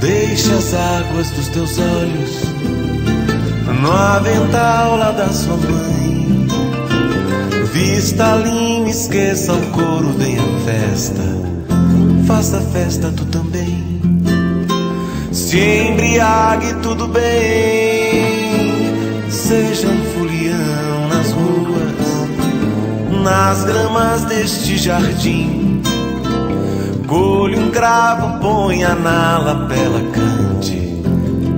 Deixa as águas dos teus olhos no avental lá da sua mãe. Vista a linha, esqueça o couro, vem a festa. Faça festa tu também. Se embriague, tudo bem. Seja um folião nas ruas, nas gramas deste jardim. Colhe um cravo, ponha na lapela, cante,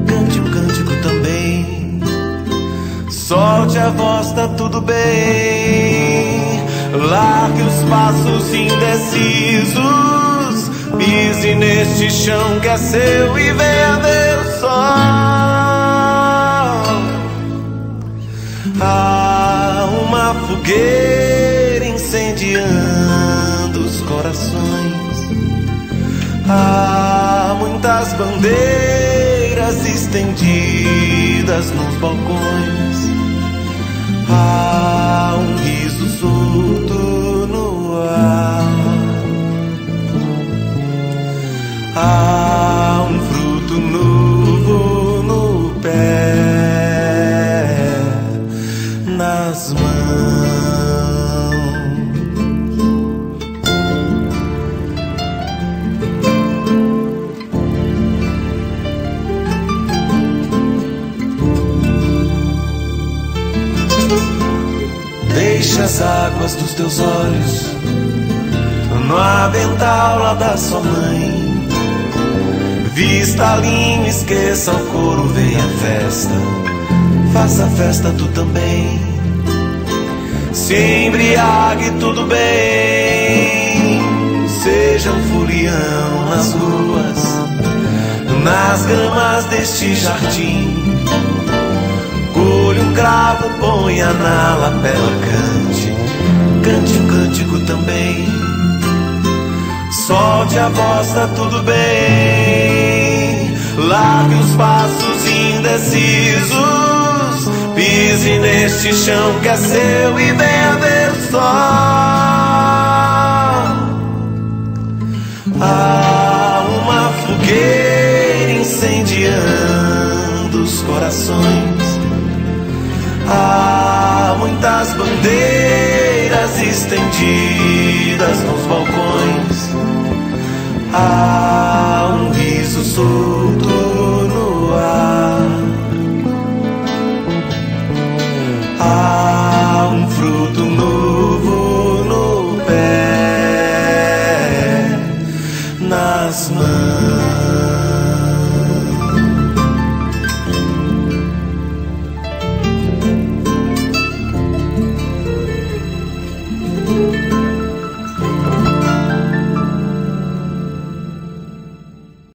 cante um cântico também. Solte a voz, tá tudo bem. Largue os passos indecisos, pise neste chão que é seu e venha ver o sol. Há uma fogueira incendiando os corações. Há muitas bandeiras estendidas nos balcões. Há um riso solto no ar. Há um fruto novo no pé, nas mãos. Deixa as águas dos teus olhos no avental lá da sua mãe. Vista a linha, esqueça o couro, vem a festa. Faça festa tu também. Se embriague, tudo bem. Seja um folião nas ruas, nas gramas deste jardim. Colhe um cravo, ponha na lapela, cante, cante um cântico também. Solte a voz, tá tudo bem. Largue os passos indecisos, pise neste chão que é seu e venha ver o sol. Há uma fogueira incendiando os corações. Há muitas bandeiras estendidas nos balcões. Há um riso solto no ar. Há um fruto novo no pé, nas mãos.